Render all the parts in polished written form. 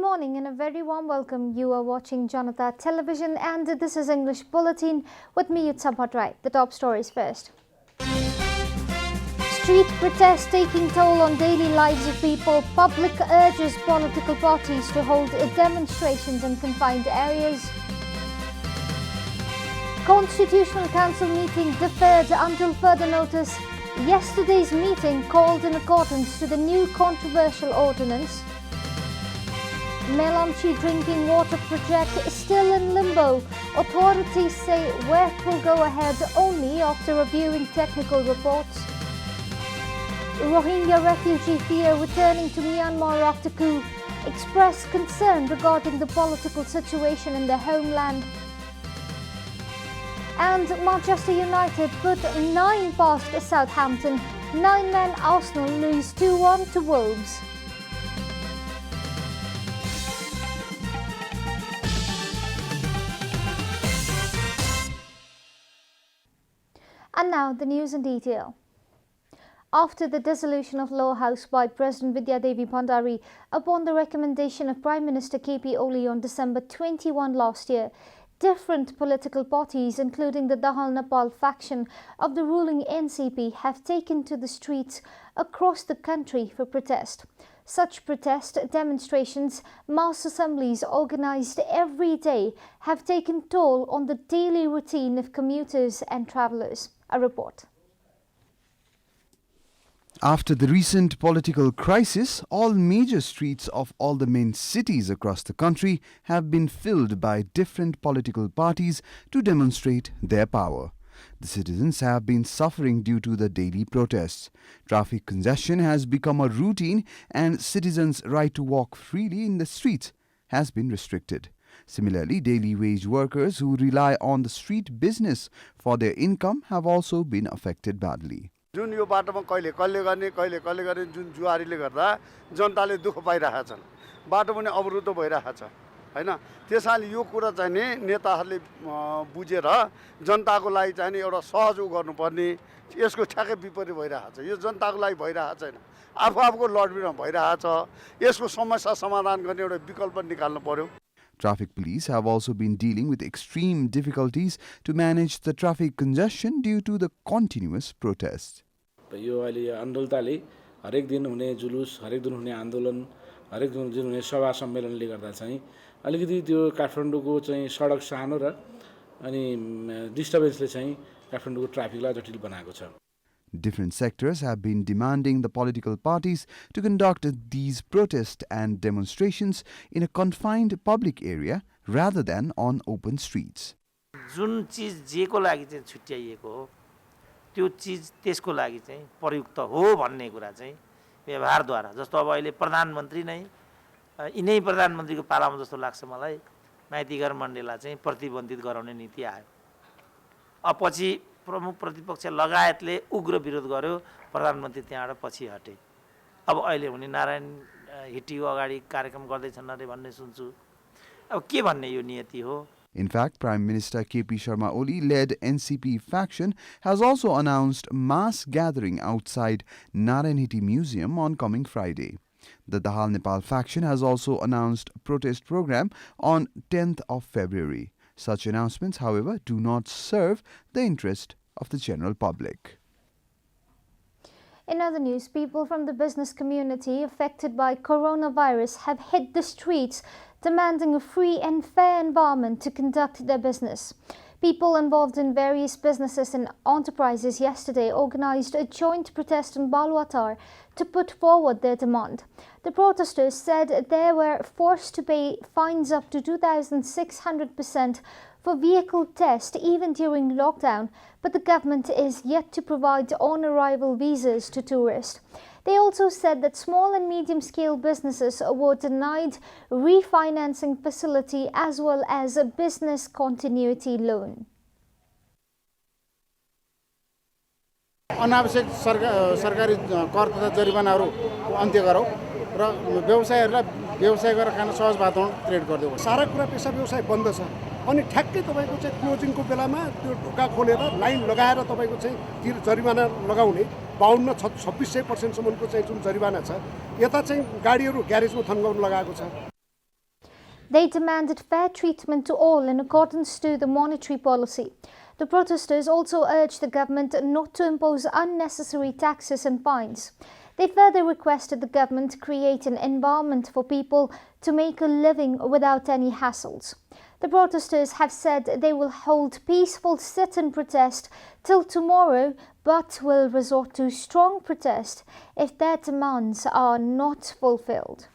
morning and a very warm welcome. You are watching JanataTelevision and this is English Bulletin with me, Utsapat. The top stories first. Street protests taking toll on daily lives of people. Public urges political parties to hold demonstrations in confined areas. Constitutional Council meeting deferred until further notice. Yesterday's meeting called in accordance to the new controversial ordinance. Melamchi drinking water project is still in limbo. Authorities say work will go ahead only after reviewing technical reports. Rohingya refugee fear returning to Myanmar after coup. Expressed concern regarding the political situation in their homeland. And Manchester United put 9 past Southampton. 9-man Arsenal lose 2-1 to Wolves. And now the news in detail. After the dissolution of Law House by President Vidya Devi Bhandari upon the recommendation of Prime Minister KP Oli on December 21 last year, different political parties, including the Dahal Nepal faction of the ruling NCP, have taken to the streets across the country for protest. Such protest demonstrations, mass assemblies organised every day have taken toll on the daily routine of commuters and travellers. A report. After the recent political crisis, all major streets of all the main cities across the country have been filled by different political parties to demonstrate their power. The citizens have been suffering due to the daily protests. Traffic congestion has become a routine and citizens' right to walk freely in the streets has been restricted. Similarly, daily wage workers who rely on the street business for their income have also been affected badly. जुन यो बाटोमा कहिले कहिले गर्ने जुन जुवारीले गर्दा जनताले दुःख पाइरहेका छन् बाटो पनि अवरुद्ध भइरहेको छ हैन त्यसैले यो कुरा चाहिँ नि नेताहरूले बुझेर जनताको लागि चाहिँ नि एउटा सहज गर्नुपर्ने यसको ठ्याक्कै विपरीत भइरहेको छ यो जनताको लागि भइरहेको छैन आफूको लडबिरमा भइरहेको छ यसको समस्या समाधान गर्ने एउटा विकल्प निकाल्नु पर्यो. Traffic police have also been dealing with extreme difficulties to manage the traffic congestion due to the continuous protests. यो अहिले आन्दोलनले हरेक दिन हुने जुलुस, हरेक दिन हुने आन्दोलन, हरेक दिन हुने सभा सम्मेलनले गर्दा चाहिँ अलिकति त्यो काठमाडौँको चाहिँ सडक सानो र अनि डिस्टर्बेन्सले चाहिँ काठमाडौँको ट्राफिकलाई जटिल बनाएको छ. Different sectors have been demanding the political parties to conduct these protests and demonstrations in a confined public area rather than on open streets. जुन चीज जेको लागि चाहिँ छुट्याइएको हो त्यो चीज त्यसको लागि चाहिँ प्रयुक्त हो भन्ने कुरा चाहिँ व्यवहारद्वारा जस्तो अब अहिले प्रधानमन्त्री नै यिनै प्रधानमन्त्रीको पालामा जस्तो लाग्छ मलाई माइतीघर मण्डललाई चाहिँ प्रतिबन्धित गराउने नीति आयो. अब पछि प्रमुख प्रतिपक्ष लगायतले उग्र विरोध गर्यो प्रधानमन्त्री त्यहाँबाट पछि हटे. अब अहिले हुने नारायण हिट्टीको अगाडि कार्यक्रम गर्दैछन् अरे भन्ने सुन्छु. अब के भन्ने यो नियति हो. In fact, Prime Minister KP Sharma Oli-led NCP faction has also announced mass gathering outside Narayanhiti Museum on coming Friday. The Dahal Nepal faction has also announced a protest program on 10th of February. Such announcements, however, do not serve the interest of the general public. In other news, people from the business community affected by coronavirus have hit the streets demanding a free and fair environment to conduct their business. People involved in various businesses and enterprises yesterday organized a joint protest in Balwatar to put forward their demand. The protesters said they were forced to pay fines up to 2,600% for vehicle test even during lockdown, but the government is yet to provide on-arrival visas to tourists. They also said that small and medium-scale businesses were denied refinancing facility as well as a business continuity loan. अनावश्यक सरकारी कर तथा जरिवानाहरू अन्त्य गरौँ र व्यवसायहरूलाई व्यवसाय गरेर खान सहज वातावरण क्रिएट गरिदियो. सारा कुरा पेशा व्यवसाय बन्द छ अनि ठ्याक्कै तपाईको चाहिँ क्लोजिङको बेलामा त्यो ढोका खोलेर लाइन लगाएर तपाईको चाहिँ जरिवाना लगाउने 52-26% सम्मको चाहिँ जुन जरिवाना छ यता चाहिँ गाडीहरू ग्यारेजमा थन्काउन लगाएको छ. They demanded fair treatment to all in accordance to the monetary policy. The protesters also urged the government not to impose unnecessary taxes and fines. They further requested the government to create an environment for people to make a living without any hassles. The protesters have said they will hold peaceful sit-in protest till tomorrow, but will resort to strong protest if their demands are not fulfilled.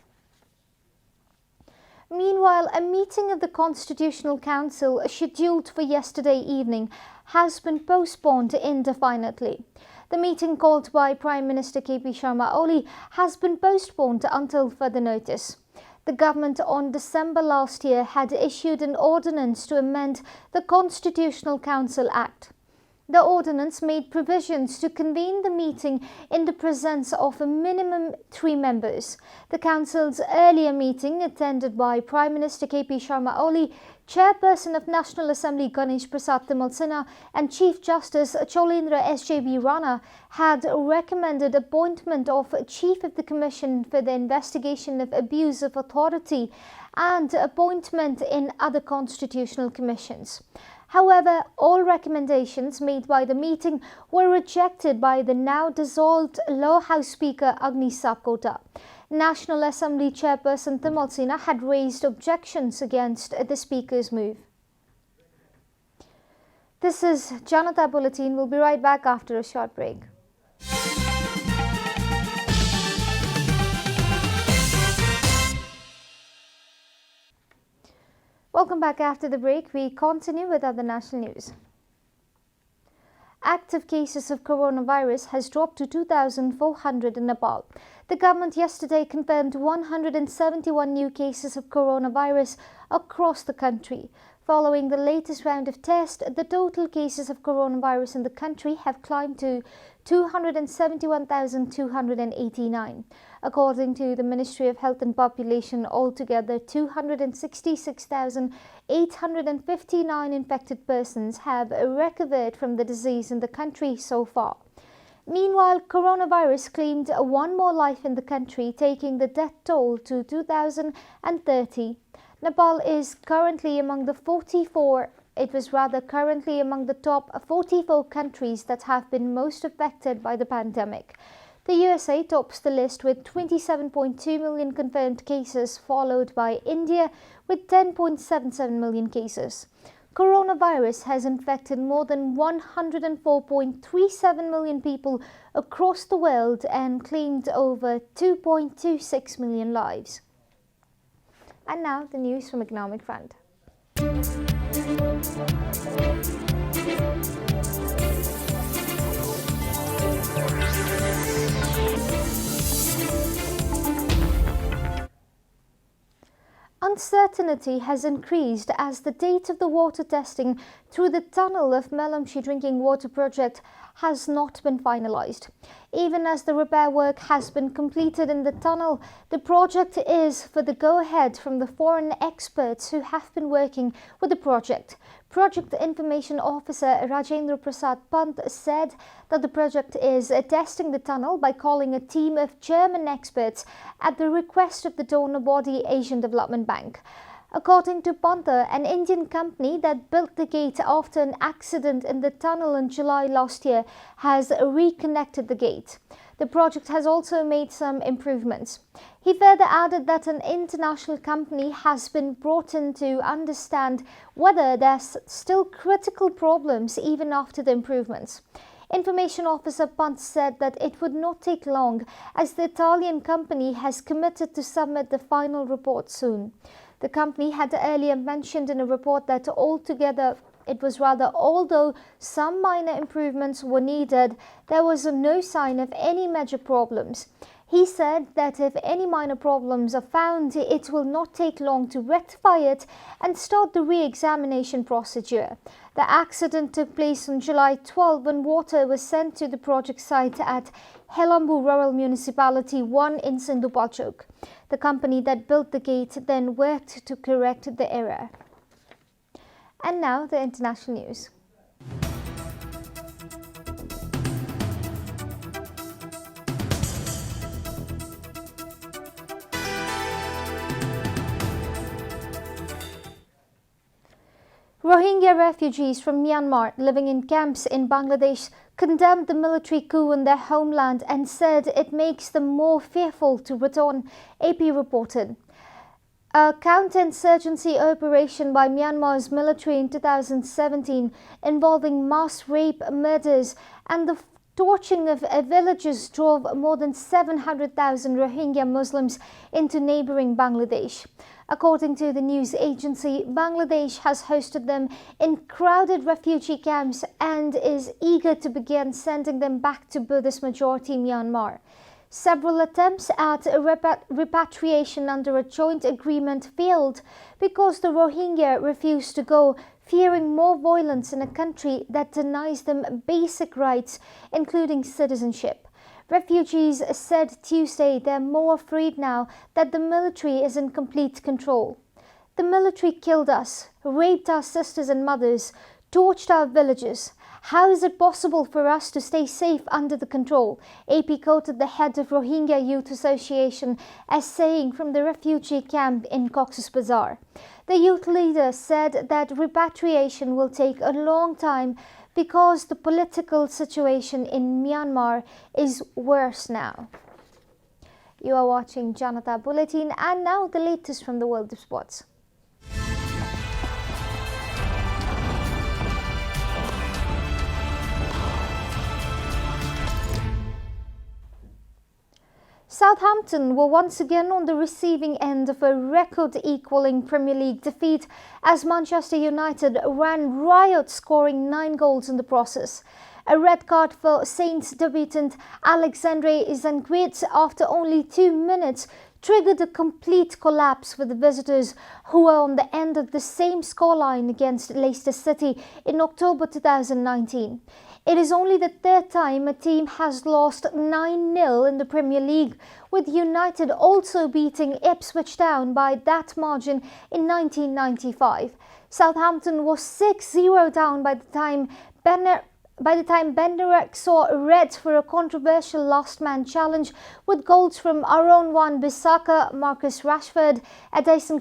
Meanwhile, a meeting of the Constitutional Council scheduled for yesterday evening has been postponed indefinitely. The meeting called by Prime Minister KP Sharma Oli has been postponed until further notice. The government on December last year had issued an ordinance to amend the Constitutional Council Act. The ordinance made provisions to convene the meeting in the presence of a minimum 3 members. The council's earlier meeting, attended by Prime Minister KP Sharma Oli, Chairperson of National Assembly Ganesh Prasad Timalsina and Chief Justice Cholendra SJB Rana, had recommended appointment of Chief of the Commission for the Investigation of Abuse of Authority and appointment in other constitutional commissions. However, all recommendations made by the meeting were rejected by the now dissolved Lower House Speaker Agni Sapkota. National Assembly Chairperson Timalsina had raised objections against the Speaker's move. This is Janata Bulletin. We'll be right back after a short break. Welcome back after the break. We continue with other national news. Active cases of coronavirus has dropped to 2,400 in Nepal. The government yesterday confirmed 171 new cases of coronavirus across the country. Following the latest round of tests, the total cases of coronavirus in the country have climbed to 271,289. According to the Ministry of Health and Population, altogether 266,859 infected persons have recovered from the disease in the country so far. Meanwhile, coronavirus claimed one more life in the country, taking the death toll to 2,030. Nepal is currently among the top 44 countries that have been most affected by the pandemic. The USA tops the list with 27.2 million confirmed cases, followed by India with 10.77 million cases. Coronavirus has infected more than 104.37 million people across the world and claimed over 2.26 million lives. And now the news from economic front. Uncertainty has increased as the date of the water testing through the tunnel of Melamshi drinking water project has not been finalized. Even as the repair work has been completed in the tunnel, the project is for the go-ahead from the foreign experts who have been working with the project. Project Information Officer Rajendra Prasad Pant said that the project is testing the tunnel by calling a team of German experts at the request of the donor body Asian Development Bank. According to Panta, an Indian company that built the gate after an accident in the tunnel in July last year has reconnected the gate. The project has also made some improvements. He further added that an international company has been brought in to understand whether there's still critical problems even after the improvements. Information Officer Pant said that it would not take long as the Italian company has committed to submit the final report soon. The company had earlier mentioned in a report that although some minor improvements were needed, there was no sign of any major problems. He said that if any minor problems are found, it will not take long to rectify it and start the re-examination procedure. The accident took place on July 12 when water was sent to the project site at Helambu Rural Municipality 1 in Sindhupalchok. The company that built the gate then worked to correct the error. And now the international news. Rohingya refugees from Myanmar living in camps in Bangladesh condemned the military coup in their homeland and said it makes them more fearful to return, AP reported. A counterinsurgency operation by Myanmar's military in 2017 involving mass rape, murders and the torching of villages drove more than 700,000 Rohingya Muslims into neighbouring Bangladesh. According to the news agency, Bangladesh has hosted them in crowded refugee camps and is eager to begin sending them back to Buddhist-majority Myanmar. Several attempts at repatriation under a joint agreement failed because the Rohingya refused to go, fearing more violence in a country that denies them basic rights, including citizenship. Refugees said Tuesday they're more afraid now that the military is in complete control. The military killed us, raped our sisters and mothers, torched our villages. How is it possible for us to stay safe under the control? AP quoted the head of Rohingya Youth Association as saying from the refugee camp in Cox's Bazar. The youth leader said that repatriation will take a long time because the political situation in Myanmar is worse now. You are watching Janata Bulletin, and now the latest from the world of sports. Southampton were once again on the receiving end of a record-equalling Premier League defeat as Manchester United ran riot, scoring 9 goals in the process. A red card for Saints debutant Alexandre Isanguet after only 2 minutes triggered a complete collapse for the visitors, who were on the end of the same scoreline against Leicester City in October 2019. It is only the 3rd time a team has lost 9-0 in the Premier League, with United also beating Ipswich Town by that margin in 1995. Southampton was 6-0 down by the time Benderek saw red for a controversial last-man challenge, with goals from Aaron Wan-Bissaka, Marcus Rashford, Edison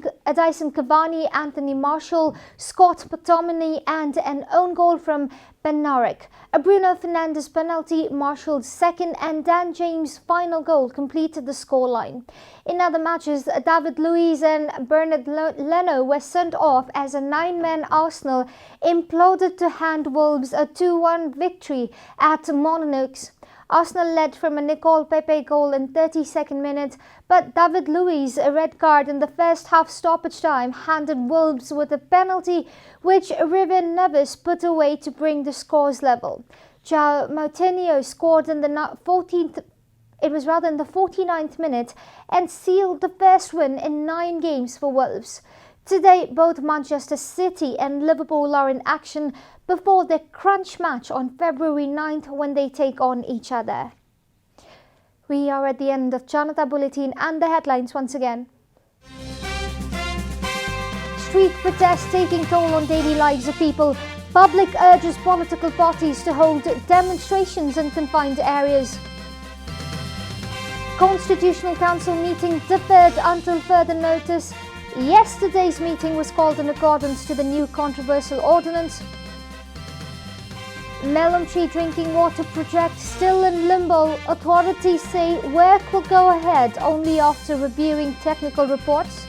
Cavani, Anthony Martial, Scott McTominay and an own goal from Benarek. A Bruno Fernandes penalty, Martial's second and Dan James' final goal completed the scoreline. In other matches, David Luiz and Bernard Leno were sent off as a 9-man Arsenal imploded to hand Wolves a 2-1 victory at Molineux. Arsenal led from a Nicole Pepe goal in 32nd minute, but David Luiz, a red card in the first half stoppage time, handed Wolves with a penalty which Ruben Neves put away to bring the scores level. João Moutinho scored in the 49th minute and sealed the first win in 9 games for Wolves. Today, both Manchester City and Liverpool are in action before their crunch match on February 9th when they take on each other. We are at the end of Janata Bulletin and the headlines once again. Street protests taking toll on daily lives of people. Public urges political parties to hold demonstrations in confined areas. Constitutional Council meeting deferred until further notice. Yesterday's meeting was called in accordance to the new controversial ordinance. Melon Tree drinking water project still in limbo. Authorities say work will go ahead only after reviewing technical reports.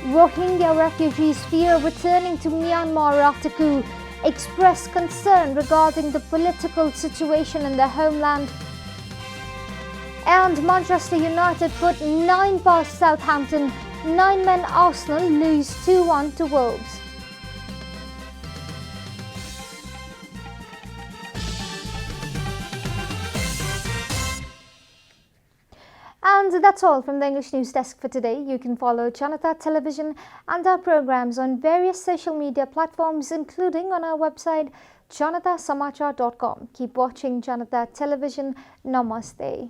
Rohingya refugees fear returning to Myanmar after coup. Express concern regarding the political situation in their homeland. And Manchester United put 9 past Southampton. 9-man Arsenal lose 2-1 to Wolves. And that's all from the English News Desk for today. You can follow Janata Television and our programs on various social media platforms, including on our website janatasamachar.com. Keep watching Janata Television. Namaste.